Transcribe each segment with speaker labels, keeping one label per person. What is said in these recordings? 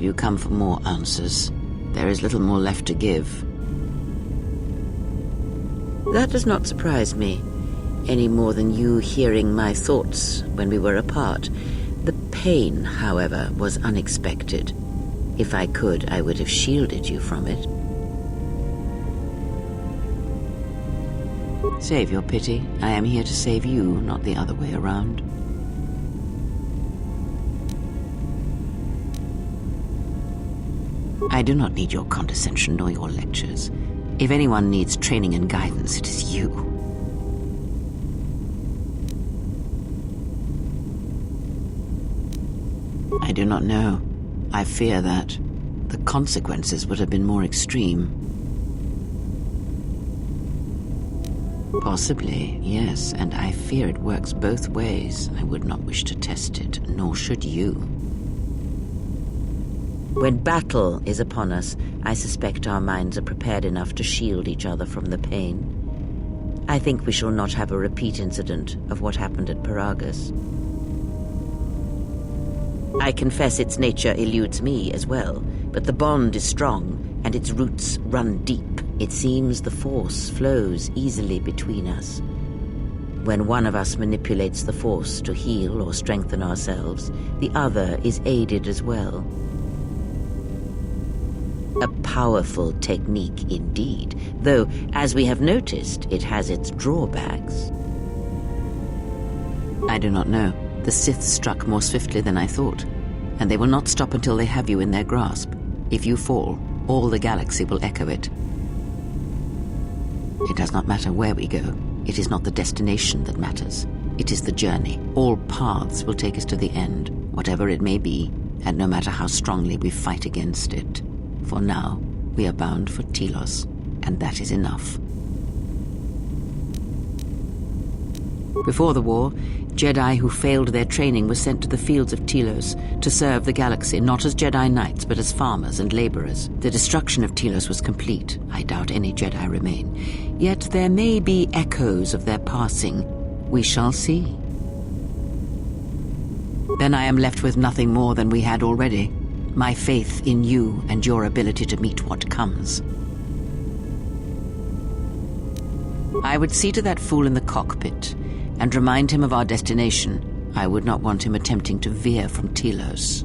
Speaker 1: Have you come for more answers? There is little more left to give. That does not surprise me, any more than you hearing my thoughts when we were apart. The pain, however, was unexpected. If I could, I would have shielded you from it. Save your pity. I am here to save you, not the other way around. I do not need your condescension nor your lectures. If anyone needs training and guidance, it is you. I do not know. I fear that the consequences would have been more extreme. Possibly, yes, and I fear it works both ways. I would not wish to test it, nor should you. When battle is upon us, I suspect our minds are prepared enough to shield each other from the pain. I think we shall not have a repeat incident of what happened at Peragus. I confess its nature eludes me as well, but the bond is strong, and its roots run deep. It seems the force flows easily between us. When one of us manipulates the force to heal or strengthen ourselves, the other is aided as well. A powerful technique indeed, though, as we have noticed, it has its drawbacks. I do not know. The Sith struck more swiftly than I thought, and they will not stop until they have you in their grasp. If you fall, all the galaxy will echo it. It does not matter where we go. It is not the destination that matters. It is the journey. All paths will take us to the end, whatever it may be, and no matter how strongly we fight against it. For now, we are bound for Telos, and that is enough. Before the war, Jedi who failed their training were sent to the fields of Telos to serve the galaxy, not as Jedi Knights, but as farmers and laborers. The destruction of Telos was complete. I doubt any Jedi remain. Yet there may be echoes of their passing. We shall see. Then I am left with nothing more than we had already. My faith in you and your ability to meet what comes. I would see to that fool in the cockpit and remind him of our destination. I would not want him attempting to veer from Telos.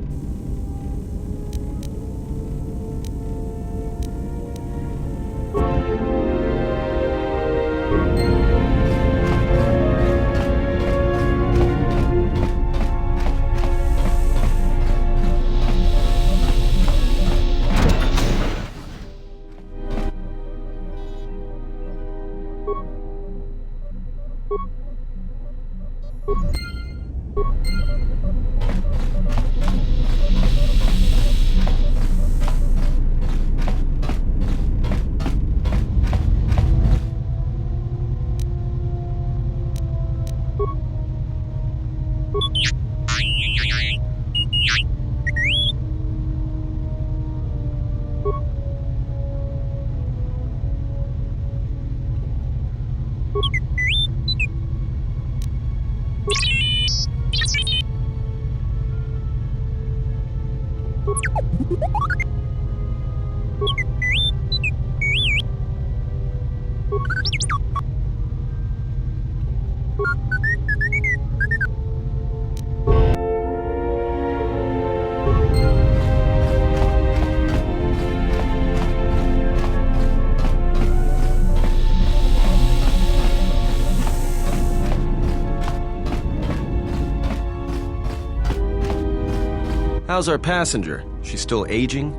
Speaker 2: How's our passenger? She's still aging?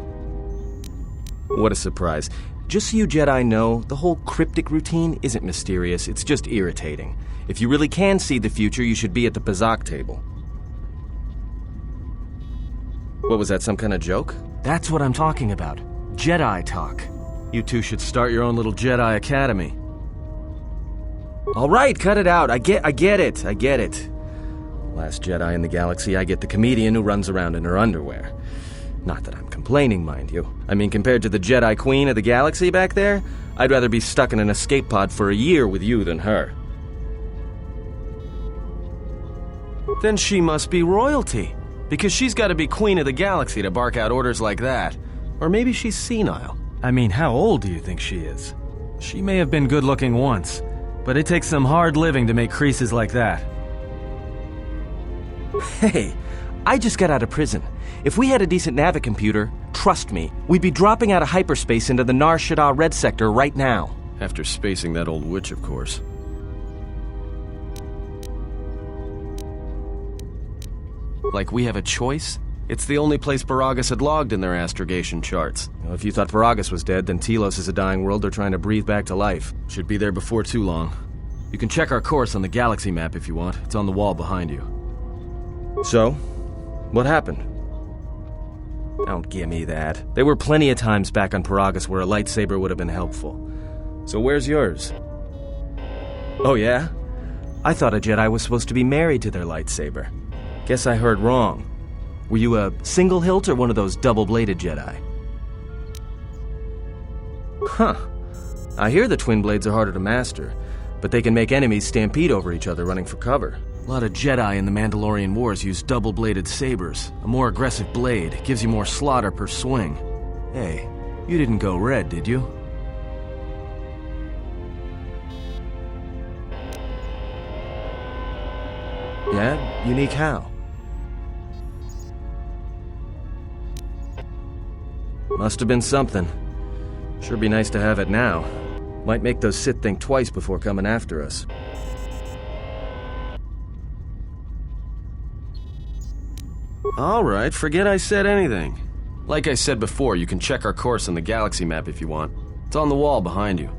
Speaker 2: What a surprise. Just so you Jedi know, the whole cryptic routine isn't mysterious, it's just irritating. If you really can see the future, you should be at the Pazak table. What was that, some kind of joke?
Speaker 3: That's what I'm talking about. Jedi talk.
Speaker 2: You two should start your own little Jedi Academy. All right, cut it out. I get it. Last Jedi in the galaxy, I get the comedian who runs around in her underwear. Not that I'm complaining, mind you. I mean, compared to the Jedi Queen of the galaxy back there, I'd rather be stuck in an escape pod for a year with you than her.
Speaker 3: Then she must be royalty.
Speaker 2: Because she's got to be queen of the galaxy to bark out orders like that. Or maybe she's senile.
Speaker 3: I mean, how old do you think she is? She may have been good-looking once, but it takes some hard living to make creases like that. Hey, I just got out of prison. If we had a decent navicomputer, trust me, we'd be dropping out of hyperspace into the Nar Shaddaa Red Sector right now.
Speaker 2: After spacing that old witch, of course. Like we have a choice? It's the only place Peragus had logged in their astrogation charts.
Speaker 3: Well, if you thought Peragus was dead, then Telos is a dying world they're trying to breathe back to life.
Speaker 2: Should be there before too long. You can check our course on the galaxy map if you want. It's on the wall behind you.
Speaker 3: So, what happened? Don't give me that. There were plenty of times back on Peragus where a lightsaber would have been helpful. So where's yours? Oh yeah? I thought a Jedi was supposed to be married to their lightsaber. Guess I heard wrong. Were you a single hilt or one of those double-bladed Jedi? Huh. I hear the twin blades are harder to master, but they can make enemies stampede over each other running for cover.
Speaker 2: A lot of Jedi in the Mandalorian Wars use double-bladed sabers. A more aggressive blade gives you more slaughter per swing.
Speaker 3: Hey, you didn't go red, did you? Yeah? Unique how? Must have been something. Sure be nice to have it now. Might make those Sith think twice before coming after us.
Speaker 2: Alright, forget I said anything. Like I said before, you can check our course on the galaxy map if you want. It's on the wall behind you.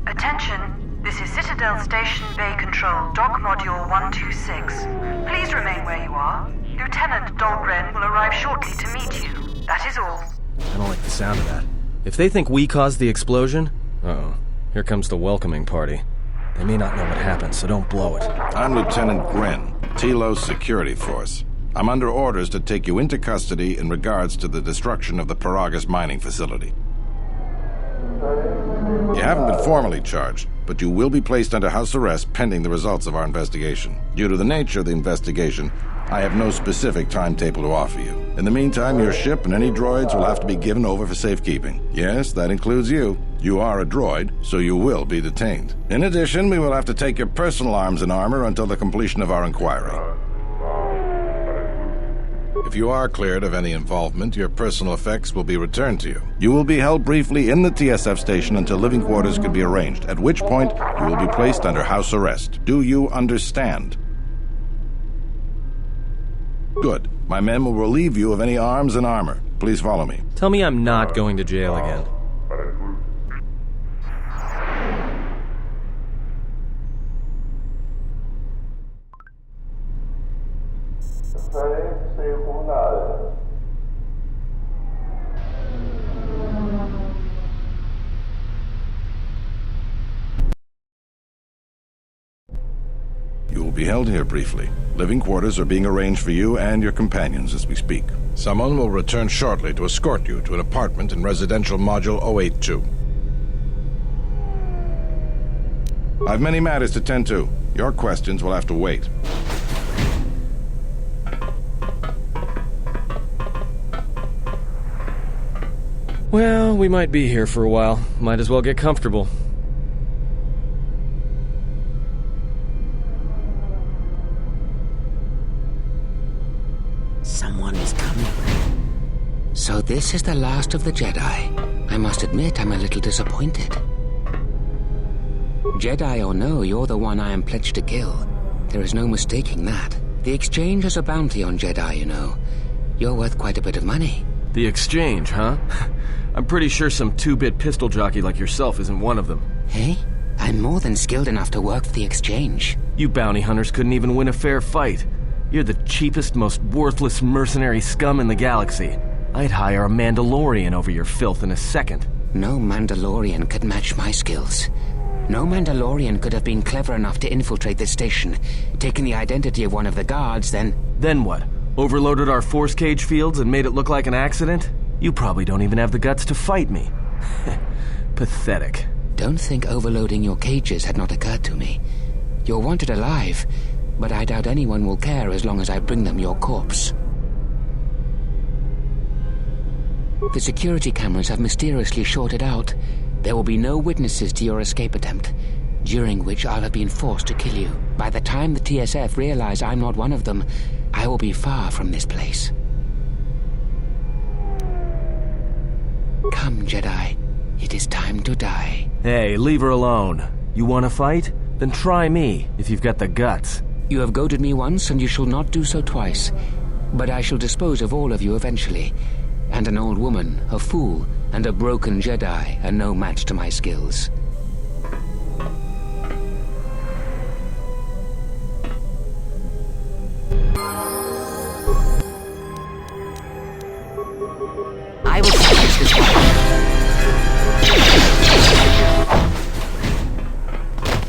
Speaker 4: Attention, this is Citadel Station Bay Control, Dock Module 126. Please remain where you are. Lieutenant Dahlgren will arrive shortly to meet you. That is all.
Speaker 3: I don't like the sound of that. If they think we caused the explosion... Uh-oh. Here comes the welcoming party. They may not know what happened, so don't blow it.
Speaker 5: I'm Lieutenant Gren, Telos Security Force. I'm under orders to take you into custody in regards to the destruction of the Peragus mining facility. You haven't been formally charged, but you will be placed under house arrest pending the results of our investigation. Due to the nature of the investigation, I have no specific timetable to offer you. In the meantime, your ship and any droids will have to be given over for safekeeping. Yes, that includes you. You are a droid, so you will be detained. In addition, we will have to take your personal arms and armor until the completion of our inquiry. If you are cleared of any involvement, your personal effects will be returned to you. You will be held briefly in the TSF station until living quarters can be arranged, at which point you will be placed under house arrest. Do you understand? Good. My men will relieve you of any arms and armor. Please follow me.
Speaker 3: Tell me I'm not going to jail again.
Speaker 5: You will be held here briefly. Living quarters are being arranged for you and your companions as we speak. Someone will return shortly to escort you to an apartment in Residential Module 082. I've many matters to tend to. Your questions will have to wait.
Speaker 3: Well, we might be here for a while. Might as well get comfortable.
Speaker 1: Someone is coming. So this is the last of the Jedi. I must admit I'm a little disappointed. Jedi or no, you're the one I am pledged to kill. There is no mistaking that. The exchange is a bounty on Jedi, you know. You're worth quite a bit of money.
Speaker 3: The exchange, huh? I'm pretty sure some two-bit pistol jockey like yourself isn't one of them.
Speaker 6: Hey? I'm more than skilled enough to work for the exchange.
Speaker 3: You bounty hunters couldn't even win a fair fight. You're the cheapest, most worthless mercenary scum in the galaxy. I'd hire a Mandalorian over your filth in a second.
Speaker 6: No Mandalorian could match my skills. No Mandalorian could have been clever enough to infiltrate this station, taken the identity of one of the guards, then...
Speaker 3: Then what? Overloaded our force cage fields and made it look like an accident? You probably don't even have the guts to fight me. Pathetic.
Speaker 6: Don't think overloading your cages had not occurred to me. You're wanted alive, but I doubt anyone will care as long as I bring them your corpse. The security cameras have mysteriously shorted out. There will be no witnesses to your escape attempt, during which I'll have been forced to kill you. By the time the TSF realize I'm not one of them, I will be far from this place. Come, Jedi. It is time to die.
Speaker 3: Hey, leave her alone. You want to fight? Then try me, if you've got the guts.
Speaker 6: You have goaded me once, and you shall not do so twice. But I shall dispose of all of you eventually. And an old woman, a fool, and a broken Jedi are no match to my skills.
Speaker 1: I will package this weapon.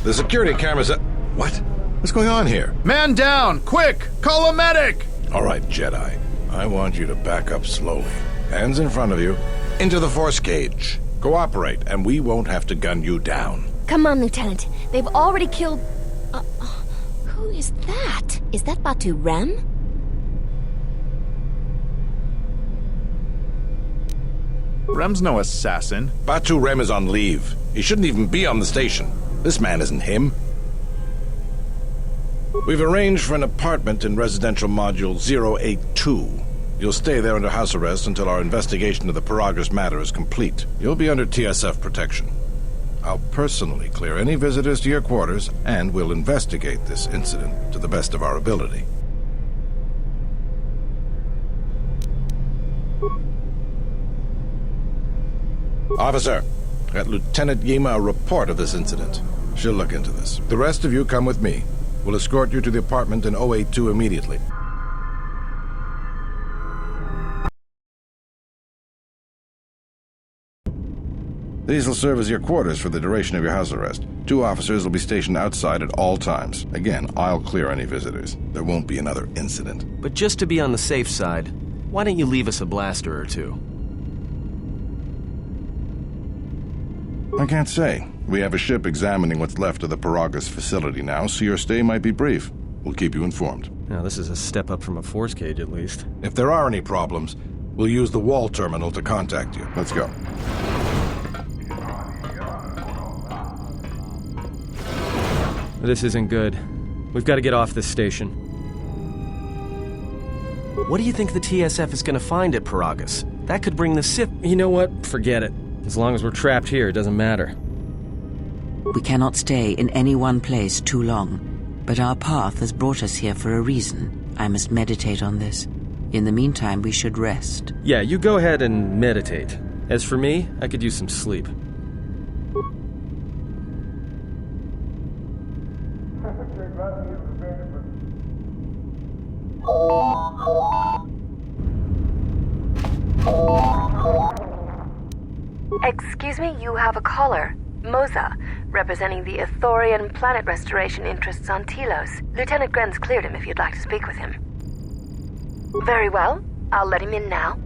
Speaker 5: The security cameras... What? What's going on here?
Speaker 7: Man down! Quick! Call a medic!
Speaker 5: All right, Jedi. I want you to back up slowly. Hands in front of you. Into the force cage. Cooperate, and we won't have to gun you down.
Speaker 8: Come on, Lieutenant. They've already killed... who is that? Is that Batu Rem?
Speaker 7: Rem's no assassin.
Speaker 5: Batu Rem is on leave. He shouldn't even be on the station. This man isn't him. We've arranged for an apartment in residential module 082. You'll stay there under house arrest until our investigation of the Peragus matter is complete. You'll be under TSF protection. I'll personally clear any visitors to your quarters, and we'll investigate this incident to the best of our ability. Officer, got Lieutenant Yima a report of this incident. She'll look into this. The rest of you come with me. We'll escort you to the apartment in 082 immediately. These will serve as your quarters for the duration of your house arrest. 2 officers will be stationed outside at all times. Again, I'll clear any visitors. There won't be another incident.
Speaker 3: But just to be on the safe side, why don't you leave us a blaster or two?
Speaker 5: I can't say. We have a ship examining what's left of the Peragus facility now, so your stay might be brief. We'll keep you informed.
Speaker 3: Now, this is a step up from a force cage, at least.
Speaker 5: If there are any problems, we'll use the wall terminal to contact you. Let's go.
Speaker 3: This isn't good. We've got to get off this station. What do you think the TSF is going to find at Peragus? That could bring the Sith... You know what? Forget it. As long as we're trapped here, it doesn't matter.
Speaker 1: We cannot stay in any one place too long, but our path has brought us here for a reason. I must meditate on this. In the meantime, we should rest.
Speaker 3: Yeah, you go ahead and meditate. As for me, I could use some sleep.
Speaker 9: Excuse me, you have a caller. Moza, representing the Ithorian planet restoration interests on Telos. Lieutenant Gren's cleared him if you'd like to speak with him. Very well. I'll let him in now.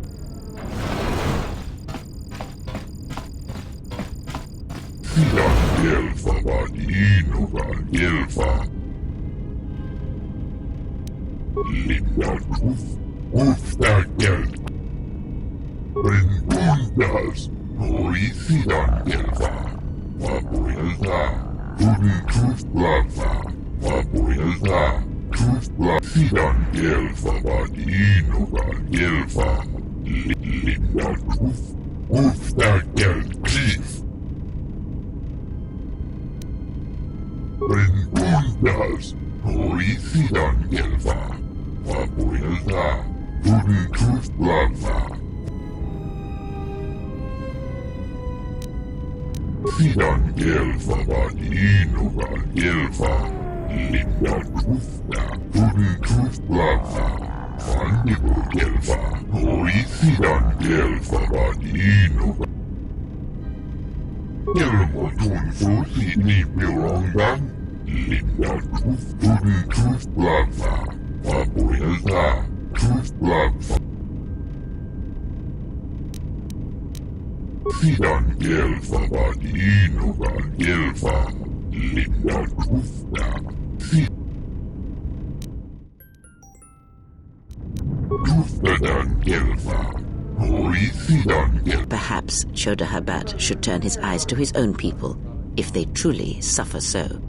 Speaker 1: Perhaps Chodahabat should turn his eyes to his own people, if they truly suffer so.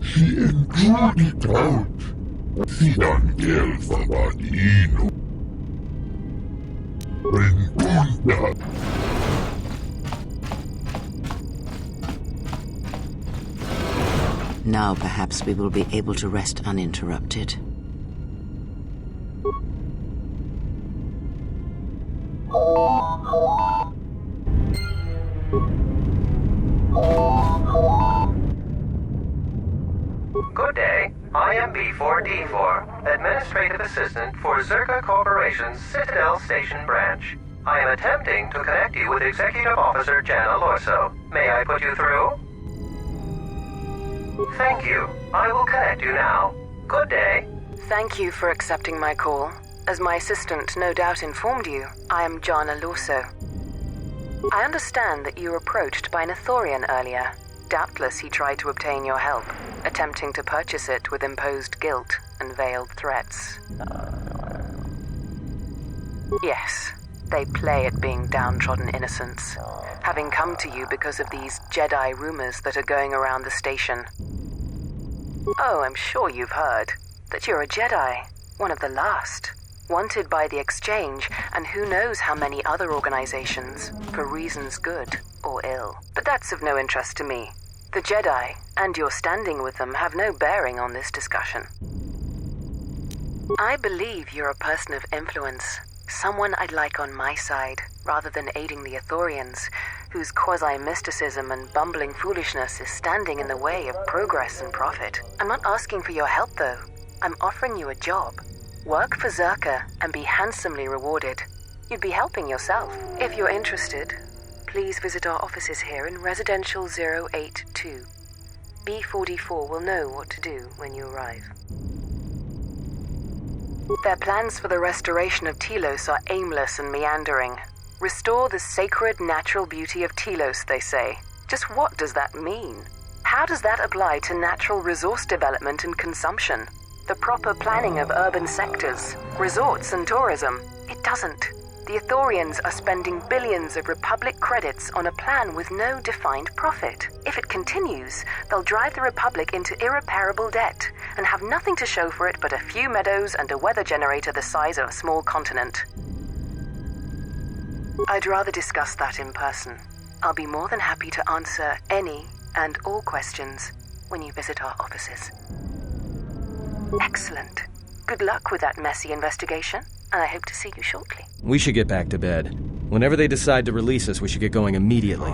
Speaker 1: Now perhaps we will be able to rest uninterrupted.
Speaker 10: Good day. I am B4D4, Administrative Assistant for Zerka Corporation's Citadel Station branch. I am attempting to connect you with Executive Officer Jan Alorso. May I put you through? Thank you. I will connect you now. Good day.
Speaker 11: Thank you for accepting my call. As my assistant no doubt informed you, I am Jan Alorso. I understand that you were approached by an Ithorian earlier. Doubtless he tried to obtain your help, attempting to purchase it with imposed guilt and veiled threats. Yes, they play at being downtrodden innocents, having come to you because of these Jedi rumors that are going around the station. Oh, I'm sure you've heard that you're a Jedi, one of the last, wanted by the Exchange and who knows how many other organizations, for reasons good or ill. But that's of no interest to me. The Jedi, and your standing with them, have no bearing on this discussion. I believe you're a person of influence, someone I'd like on my side, rather than aiding the Ithorians, whose quasi-mysticism and bumbling foolishness is standing in the way of progress and profit. I'm not asking for your help, though. I'm offering you a job. Work for Zerka and be handsomely rewarded. You'd be helping yourself. If you're interested, please visit our offices here in Residential 082. B44 will know what to do when you arrive. Their plans for the restoration of Telos are aimless and meandering. Restore the sacred natural beauty of Telos, they say. Just what does that mean? How does that apply to natural resource development and consumption? The proper planning of urban sectors, resorts and tourism? It doesn't. The Ithorians are spending billions of Republic credits on a plan with no defined profit. If it continues, they'll drive the Republic into irreparable debt and have nothing to show for it but a few meadows and a weather generator the size of a small continent. I'd rather discuss that in person. I'll be more than happy to answer any and all questions when you visit our offices. Excellent. Good luck with that messy investigation, and I hope to see you shortly.
Speaker 2: We should get back to bed. Whenever they decide to release us, we should get going immediately.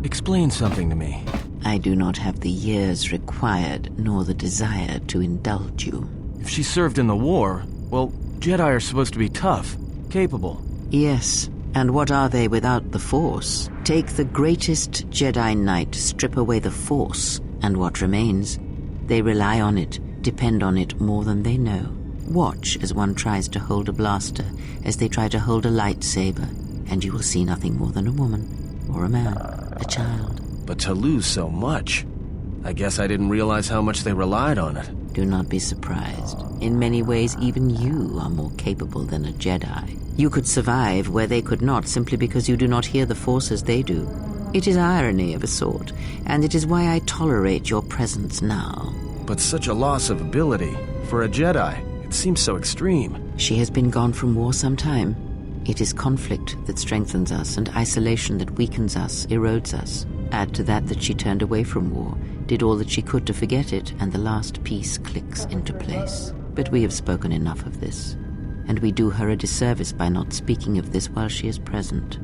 Speaker 2: Explain something to me.
Speaker 1: I do not have the years required, nor the desire to indulge you.
Speaker 2: If she served in the war, well, Jedi are supposed to be tough, capable.
Speaker 1: Yes, and what are they without the Force? Take the greatest Jedi Knight, strip away the Force, and what remains? They rely on it, depend on it more than they know. Watch as one tries to hold a blaster, as they try to hold a lightsaber, and you will see nothing more than a woman, or a man, a child.
Speaker 2: But to lose so much, I guess I didn't realize how much they relied on it.
Speaker 1: Do not be surprised. In many ways, even you are more capable than a Jedi. You could survive where they could not simply because you do not hear the Force as they do. It is irony of a sort, and it is why I tolerate your presence now.
Speaker 2: But such a loss of ability, for a Jedi, it seems so extreme.
Speaker 1: She has been gone from war some time. It is conflict that strengthens us, and isolation that weakens us, erodes us. Add to that she turned away from war, did all that she could to forget it, and the last piece clicks into place. But we have spoken enough of this, and we do her a disservice by not speaking of this while she is present.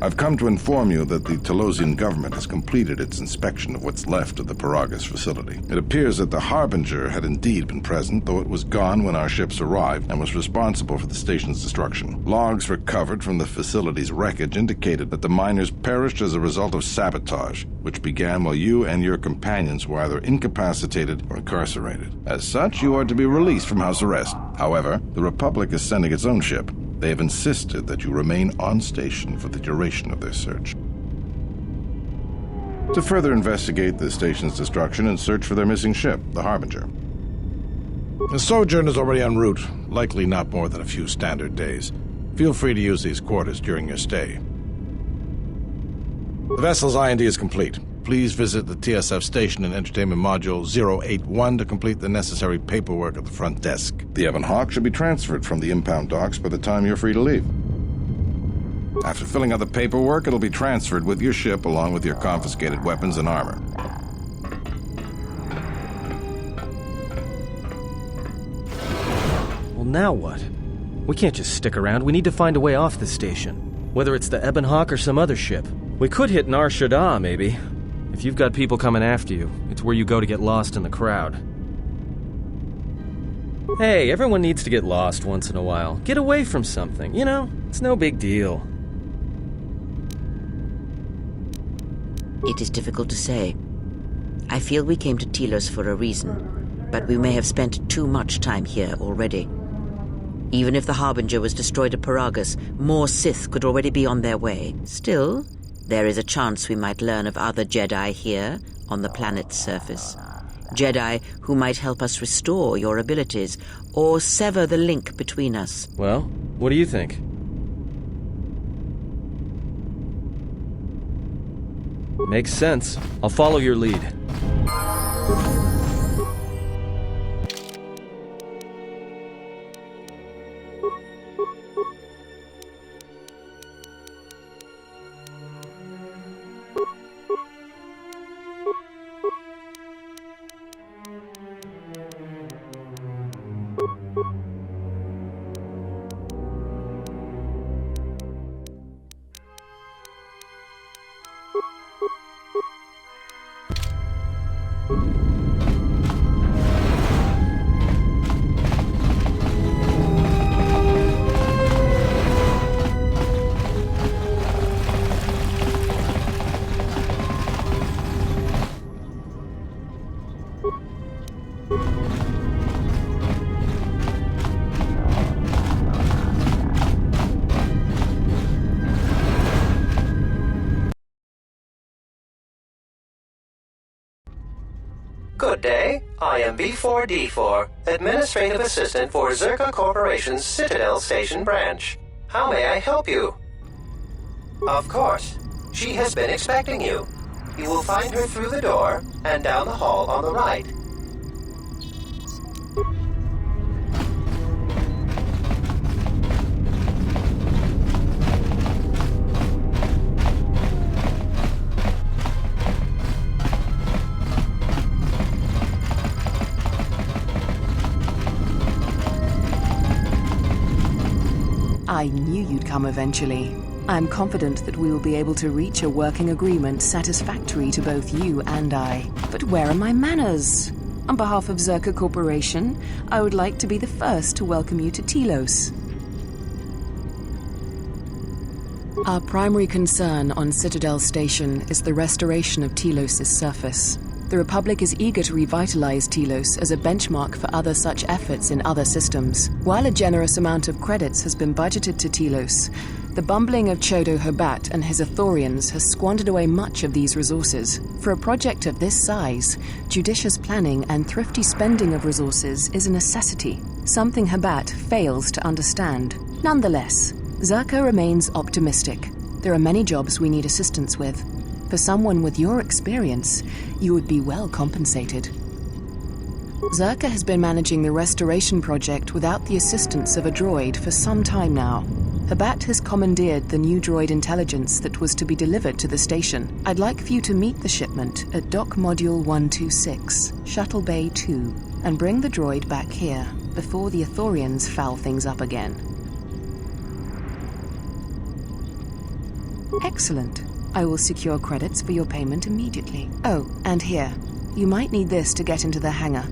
Speaker 5: I've come to inform you that the Telosian government has completed its inspection of what's left of the Peragus facility. It appears that the Harbinger had indeed been present, though it was gone when our ships arrived and was responsible for the station's destruction. Logs recovered from the facility's wreckage indicated that the miners perished as a result of sabotage, which began while you and your companions were either incapacitated or incarcerated. As such, you are to be released from house arrest. However, the Republic is sending its own ship. They have insisted that you remain on station for the duration of their search, to further investigate the station's destruction and search for their missing ship, the Harbinger. The sojourn is already en route, likely not more than a few standard days. Feel free to use these quarters during your stay. The vessel's IND is complete. Please visit the TSF station and entertainment module 081 to complete the necessary paperwork at the front desk. The Ebon Hawk should be transferred from the impound docks by the time you're free to leave. After filling out the paperwork, it'll be transferred with your ship along with your confiscated weapons and armor.
Speaker 2: Well, now what? We can't just stick around. We need to find a way off the station. Whether it's the Ebon Hawk or some other ship. We could hit Nar Shaddaa, maybe. If you've got people coming after you, it's where you go to get lost in the crowd. Hey, everyone needs to get lost once in a while. Get away from something, you know? It's no big deal.
Speaker 1: It is difficult to say. I feel we came to Telos for a reason, but we may have spent too much time here already. Even if the Harbinger was destroyed at Peragus, more Sith could already be on their way. Still, there is a chance we might learn of other Jedi here on the planet's surface. Jedi who might help us restore your abilities or sever the link between us.
Speaker 2: Well, what do you think? Makes sense. I'll follow your lead.
Speaker 10: Good day. I am B4D4, Administrative Assistant for Zerka Corporation's Citadel Station branch. How may I help you? Of course. She has been expecting you. You will find her through the door and down the hall on the right.
Speaker 11: I knew you'd come eventually. I'm confident that we will be able to reach a working agreement satisfactory to both you and I. But where are my manners? On behalf of Zerka Corporation, I would like to be the first to welcome you to Telos. Our primary concern on Citadel Station is the restoration of Telos' surface. The Republic is eager to revitalize Telos as a benchmark for other such efforts in other systems. While a generous amount of credits has been budgeted to Telos, the bumbling of Chodo Habat and his Ithorians has squandered away much of these resources. For a project of this size, judicious planning and thrifty spending of resources is a necessity, something Habat fails to understand. Nonetheless, Zerka remains optimistic. There are many jobs we need assistance with. For someone with your experience, you would be well compensated. Zerka has been managing the restoration project without the assistance of a droid for some time now. The Bat has commandeered the new droid intelligence that was to be delivered to the station. I'd like for you to meet the shipment at Dock Module 126, Shuttle Bay 2, and bring the droid back here before the Ithorians foul things up again. Excellent. I will secure credits for your payment immediately. Oh, and here. You might need this to get into the hangar.